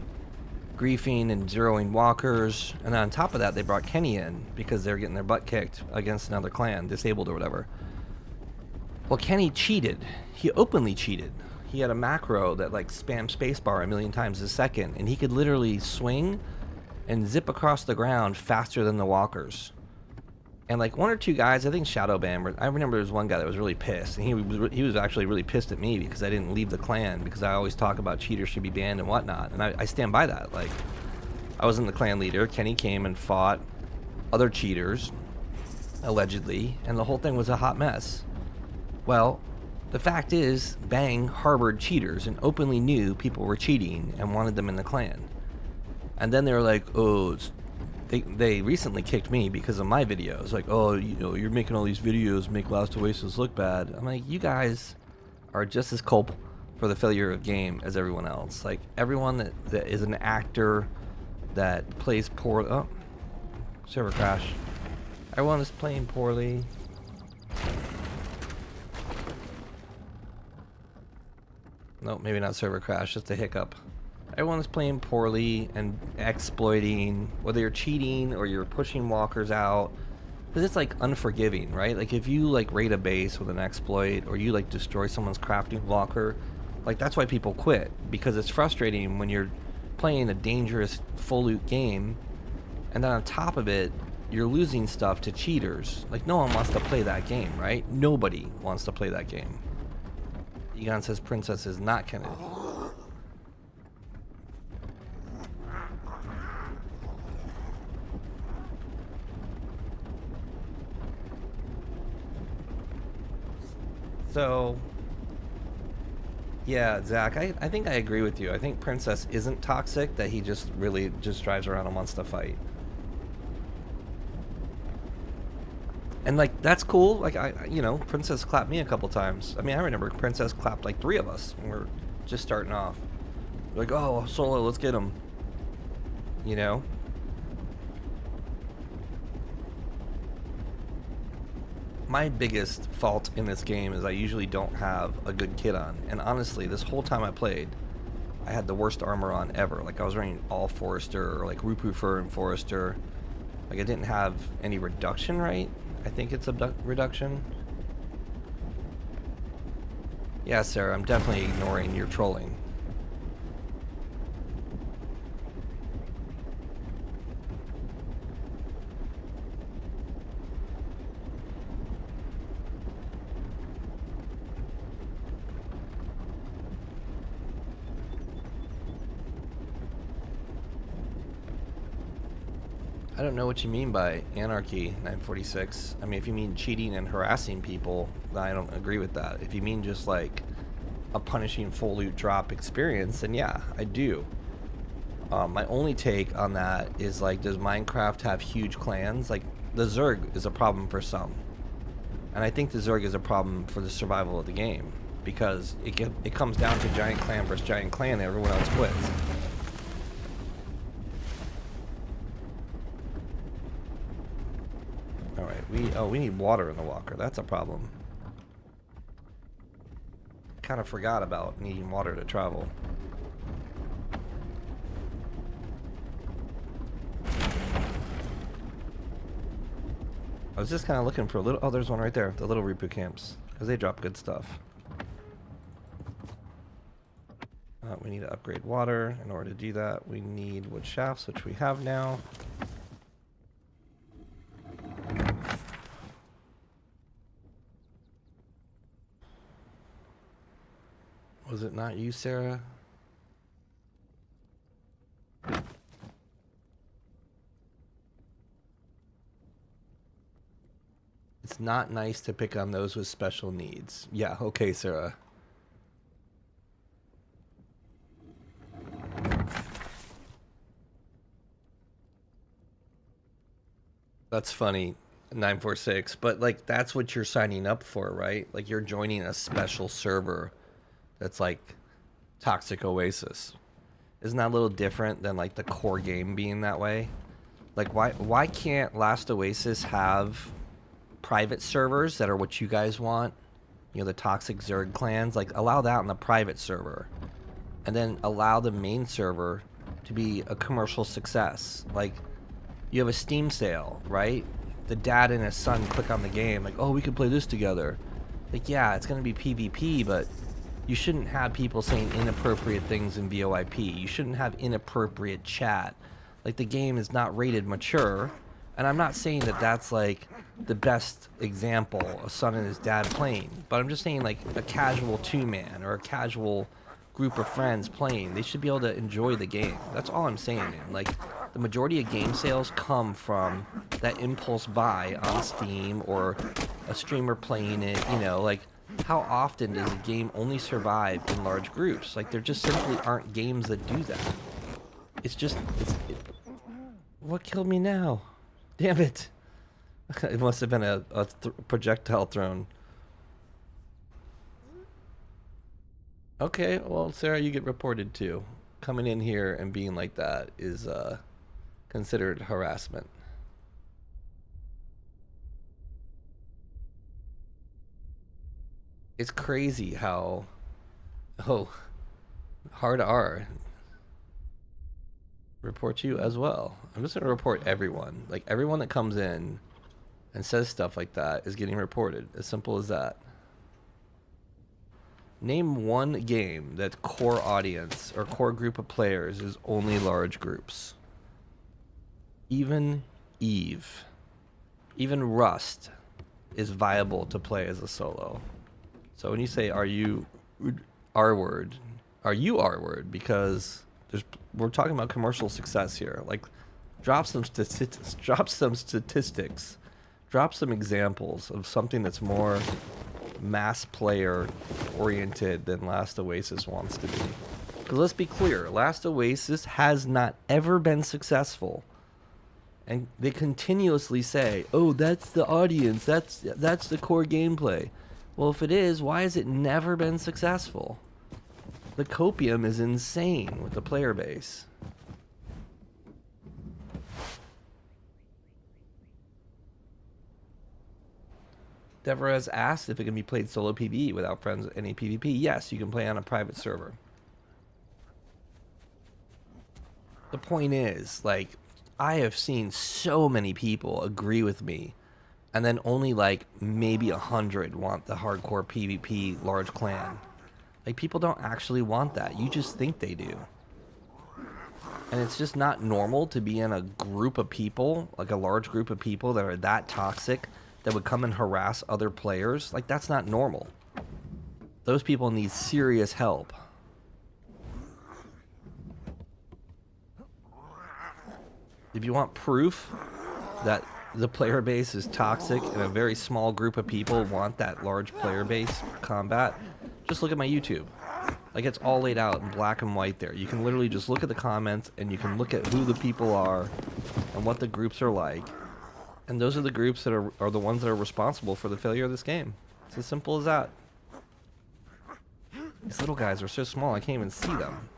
Speaker 1: griefing and zeroing walkers, and on top of that they brought Kenny in because they're getting their butt kicked against another clan, disabled or whatever. Well, Kenny cheated. He openly cheated. He had a macro that like spammed spacebar a million times a second, and he could literally swing and zip across the ground faster than the walkers. And like one or two guys, I think Shadowban, I remember there was one guy that was really pissed, and he was actually really pissed at me because I didn't leave the clan, because I always talk about cheaters should be banned and whatnot, and I stand by that. Like, I wasn't the clan leader. Kenny came and fought other cheaters, allegedly, and the whole thing was a hot mess. Well, the fact is, Bang harbored cheaters and openly knew people were cheating and wanted them in the clan. And then they were like, oh, They recently kicked me because of my videos. Like, oh, you know, you're making all these videos make Last Oasis look bad. I'm like, you guys are just as culpable for the failure of game as everyone else. Like, everyone that is an actor that plays poor. Oh, server crash. Everyone is playing poorly. No, maybe not server crash, just a hiccup. Everyone is playing poorly and exploiting, whether you're cheating or you're pushing walkers out, because it's like unforgiving, right? Like, if you like raid a base with an exploit, or you like destroy someone's crafting walker, like, that's why people quit, because it's frustrating when you're playing a dangerous full loot game, and then on top of it, you're losing stuff to cheaters. Like, no one wants to play that game, right? Nobody wants to play that game. Egon says Princess is not Kennedy. So, yeah, Zach, I think I agree with you. I think Princess isn't toxic, that he just really just drives around and wants to fight. And, like, that's cool. Like, you know, Princess clapped me a couple times. I mean, I remember Princess clapped, like, 3 of us when we were just starting off. Like, oh, Solo, let's get him. You know? My biggest fault in this game is I usually don't have a good kit on. And honestly, this whole time I played, I had the worst armor on ever. Like, I was running all Forester, or like Rupu Fur and Forester. Like, I didn't have any reduction, right? I think it's a reduction. Yeah, Sarah, I'm definitely ignoring your trolling. I don't know what you mean by anarchy, 946. I mean, if you mean cheating and harassing people, I don't agree with that. If you mean just like a punishing full loot drop experience, then yeah, I do. My only take on that is, like, does Minecraft have huge clans? Like, the Zerg is a problem for some. And I think the Zerg is a problem for the survival of the game. Because it comes down to giant clan versus giant clan and everyone else quits. We need water in the walker. That's a problem. Kind of forgot about needing water to travel. I was just kind of looking for a little... Oh, there's one right there. The little Ripu camps. Because they drop good stuff. We need to upgrade water. In order to do that, we need wood shafts, which we have now. Was it not you, Sarah? It's not nice to pick on those with special needs. Yeah, okay, Sarah. That's funny, 946, but like that's what you're signing up for, right? Like you're joining a special server that's like Toxic Oasis. Isn't that a little different than like the core game being that way? Like why can't Last Oasis have private servers that are what you guys want? You know, the Toxic Zerg clans, like allow that on the private server. And then allow the main server to be a commercial success. Like you have a Steam sale, right? The dad and his son click on the game, like, oh, we could play this together. Like, yeah, it's gonna be PvP, but you shouldn't have people saying inappropriate things in VoIP. You shouldn't have inappropriate chat. Like, the game is not rated mature. And I'm not saying that that's, like, the best example, a son and his dad playing. But I'm just saying, like, a casual two-man or a casual group of friends playing. They should be able to enjoy the game. That's all I'm saying, man. Like, the majority of game sales come from that impulse buy on Steam or a streamer playing it, you know, like, how often does a game only survive in large groups? Like, there just simply aren't games that do that. It's just... What killed me now? Damn it. It must have been a projectile thrown. Okay, well, Sarah, you get reported too. Coming in here and being like that is considered harassment. It's crazy how... Oh, hard R. Report you as well. I'm just gonna report everyone. Like, everyone that comes in and says stuff like that is getting reported. As simple as that. Name one game that core audience or core group of players is only large groups. Even Eve. Even Rust is viable to play as a solo. So when you say, "Are you R-word?" Are you R-word? Because we're talking about commercial success here. Like, drop some statistics. Drop some statistics. Drop some examples of something that's more mass player oriented than Last Oasis wants to be. Because let's be clear, Last Oasis has not ever been successful. And they continuously say, "Oh, that's the audience. That's the core gameplay." Well, if it is, why has it never been successful? The copium is insane with the player base. Deverez asked if it can be played solo PvE without friends with any PvP. Yes, you can play on a private server. The point is, like, I have seen so many people agree with me, and then only like maybe 100 want the hardcore PvP large clan. Like, people don't actually want that. You just think they do. And it's just not normal to be in a group of people, like a large group of people that are that toxic, that would come and harass other players. Like, that's not normal. Those people need serious help. If you want proof that the player base is toxic and a very small group of people want that large player base combat, just look at my YouTube. Like, it's all laid out in black and white there. You can literally just look at the comments and you can look at who the people are and what the groups are like. And those are the groups that are the ones that are responsible for the failure of this game. It's as simple as that. These little guys are so small I can't even see them.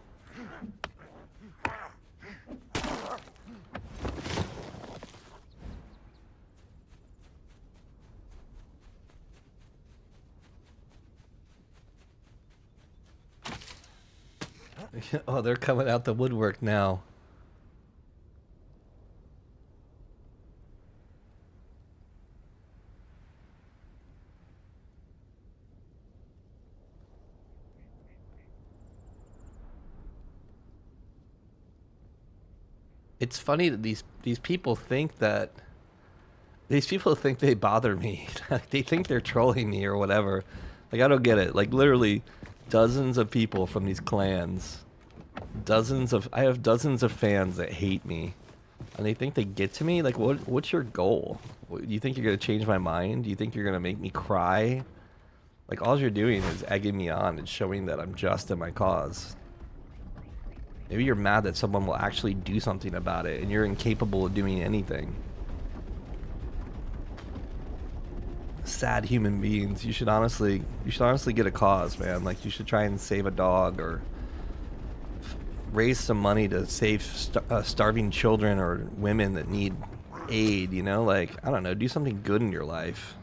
Speaker 1: Oh, they're coming out the woodwork now. It's funny that these people think that they bother me. They think they're trolling me or whatever. Like, I don't get it. Like, literally dozens of people from these clans. I have dozens of fans that hate me. And they think they get to me? Like, what's your goal? You think you're going to change my mind? Do you think you're going to make me cry? Like, all you're doing is egging me on and showing that I'm just in my cause. Maybe you're mad that someone will actually do something about it and you're incapable of doing anything. Sad human beings. You should honestly get a cause, man. Like, you should try and save a dog or raise some money to save starving children or women that need aid, you know? Like, I don't know, do something good in your life.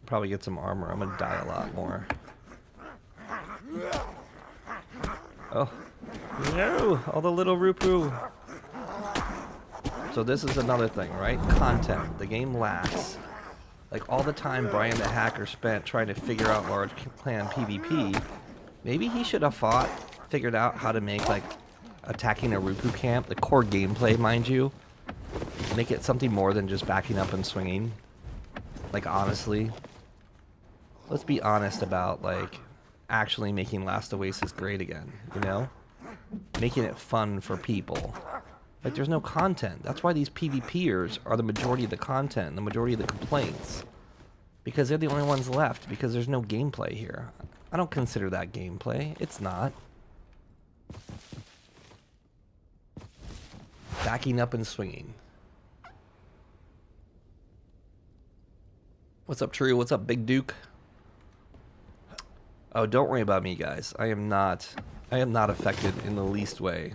Speaker 1: Probably get some armor. I'm gonna die a lot more. Oh no, all the little Rupu. So this is another thing, right? Content. The game lacks. Like, all the time Brian the Hacker spent trying to figure out large clan PvP, maybe he should have figured out how to make, like, attacking a Rupu camp, the core gameplay, mind you, make it something more than just backing up and swinging. Like, honestly. Let's be honest about, like, actually making Last Oasis great again, you know? Making it fun for people. Like, there's no content. That's why these PvPers are the majority of the content and the majority of the complaints. Because they're the only ones left, because there's no gameplay here. I don't consider that gameplay. It's not. Backing up and swinging. What's up, True? What's up, Big Duke? Oh, don't worry about me, guys. I am not affected in the least way.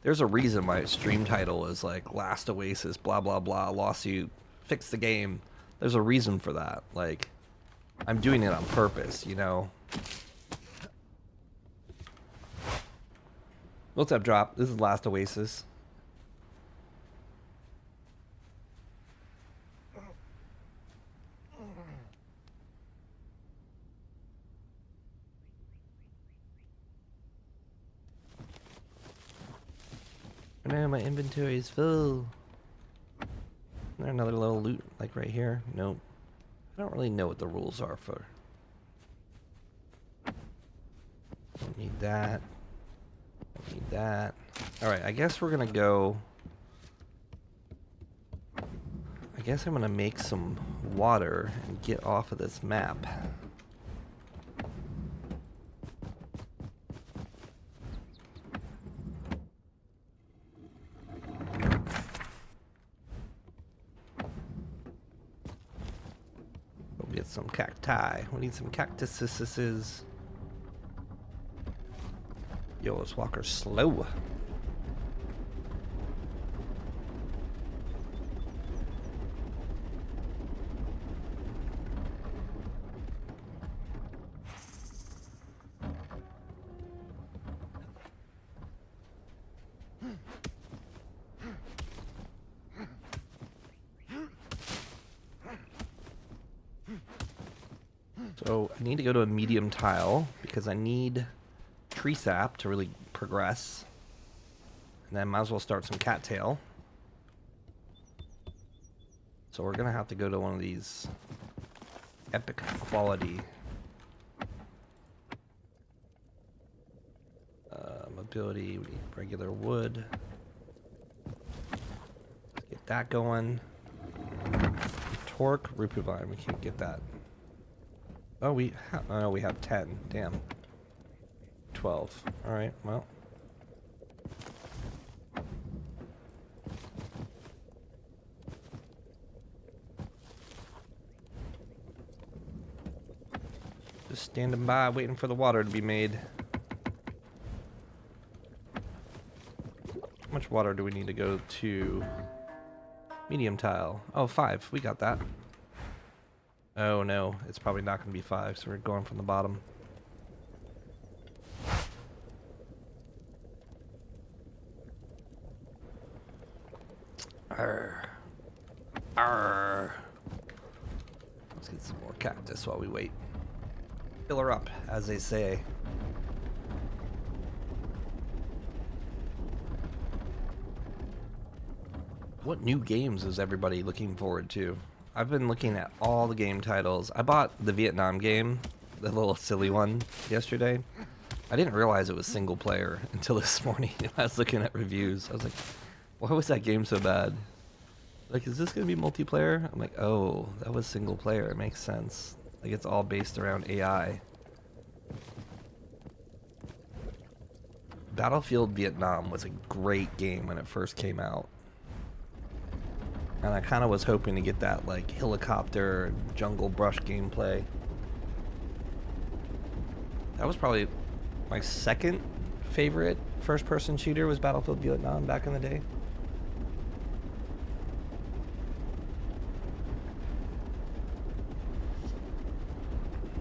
Speaker 1: There's a reason my stream title is like Last Oasis, blah, blah, blah, lawsuit, fix the game. There's a reason for that. Like, I'm doing it on purpose, you know? What's up, Drop? This is Last Oasis. No, my inventory is full. Is there another little loot like right here? Nope. I don't really know what the rules are for. Don't need that. Don't need that. Alright, I guess we're gonna go. I guess I'm gonna make some water and get off of this map. We'll get some cacti. We need some cactuses. Yo, this walker's slow. So I need to go to a medium tile because I need tree sap to really progress. And then might as well start some cattail. So we're gonna have to go to one of these epic quality mobility. We need regular wood. Let's get that going. Torque, rupee vine. We can't get that. Oh, we have 10. Damn. 12. Alright, well. Just standing by, waiting for the water to be made. How much water do we need to go to medium tile? Oh, 5. We got that. Oh no, it's probably not going to be 5, so we're going from the bottom. Arr. Arr. Let's get some more cactus while we wait. Fill her up, as they say. What new games is everybody looking forward to? I've been looking at all the game titles. I bought the Vietnam game, the little silly one, yesterday. I didn't realize it was single player until this morning. I was looking at reviews. I was like, why was that game so bad? Like, is this going to be multiplayer? I'm like, oh, that was single player. It makes sense. Like, it's all based around AI. Battlefield Vietnam was a great game when it first came out. And I kind of was hoping to get that, like, helicopter, jungle brush gameplay. That was probably my second favorite first-person shooter was Battlefield Vietnam back in the day.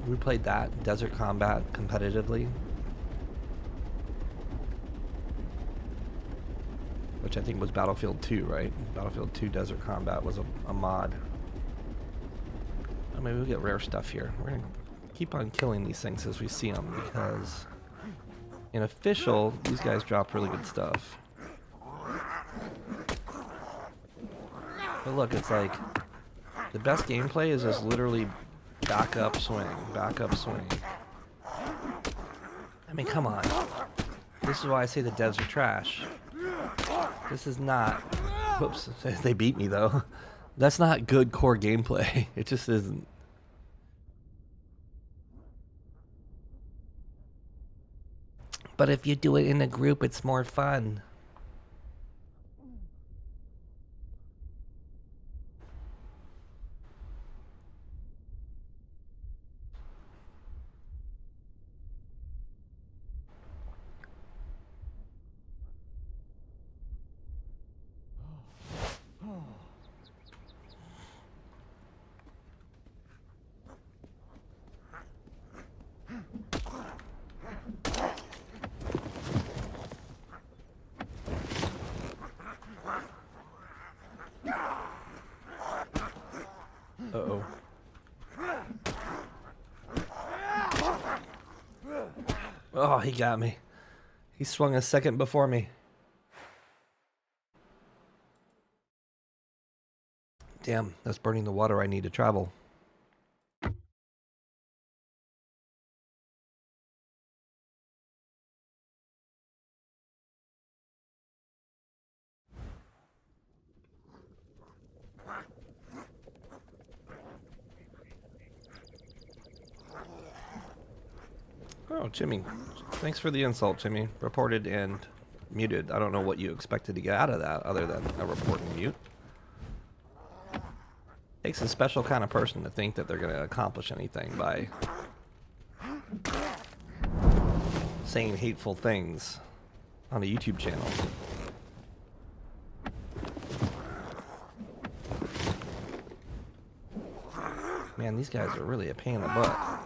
Speaker 1: We played that, Desert Combat, competitively. Which I think was Battlefield 2, right? Battlefield 2 Desert Combat was a mod. Oh, maybe we'll get rare stuff here. We're gonna keep on killing these things as we see them, because in official, these guys drop really good stuff. But look, it's like, the best gameplay is just literally back up, swing, back up, swing. I mean, come on. This is why I say the devs are trash. This is not... Whoops, they beat me though. That's not good core gameplay. It just isn't. But if you do it in a group, it's more fun. Uh-oh. Oh, he got me. He swung a second before me. Damn, that's burning the water I need to travel. Oh, Jimmy. Thanks for the insult, Jimmy. Reported and muted. I don't know what you expected to get out of that other than a report and mute. Takes a special kind of person to think that they're going to accomplish anything by saying hateful things on a YouTube channel. Man, these guys are really a pain in the butt.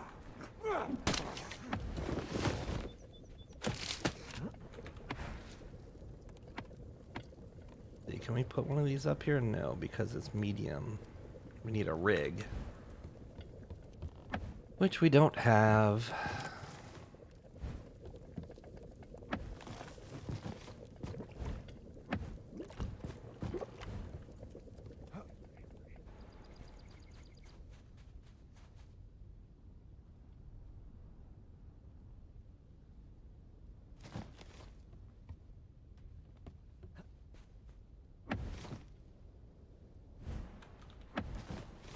Speaker 1: Can we put one of these up here? No, because it's medium. We need a rig. Which we don't have.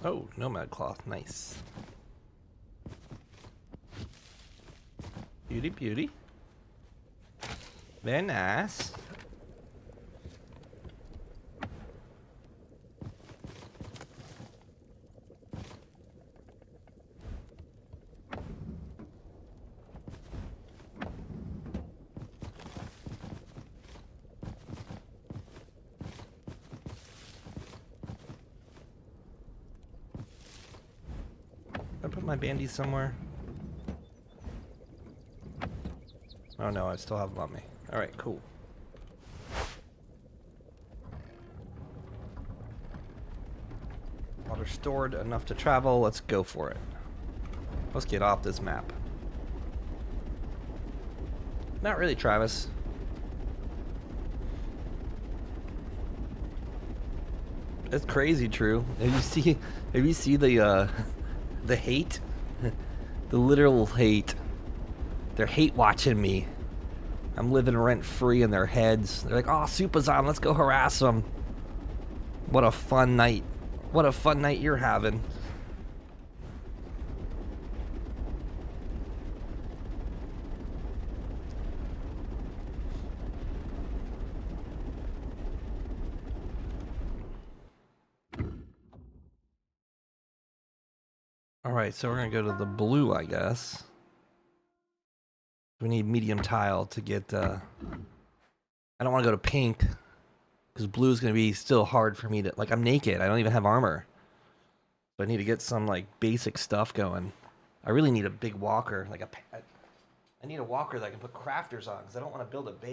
Speaker 1: Oh, nomad cloth, nice. Beauty, beauty. Very nice. I put my bandies somewhere. Oh no, I still have them on me. Alright, cool. Water stored enough to travel. Let's go for it. Let's get off this map. Not really, Travis. It's crazy, True. Have you see the hate? The literal hate. They're hate watching me. I'm living rent free in their heads. They're like, oh, Supa's on, let's go harass them. What a fun night. What a fun night you're having. Alright, so we're gonna go to the blue, I guess. We need medium tile to get, I don't want to go to pink, because blue is going to be still hard for me to, like, I'm naked, I don't even have armor. So I need to get some, like, basic stuff going. I really need a big walker, like I need a walker that I can put crafters on, because I don't want to build a base.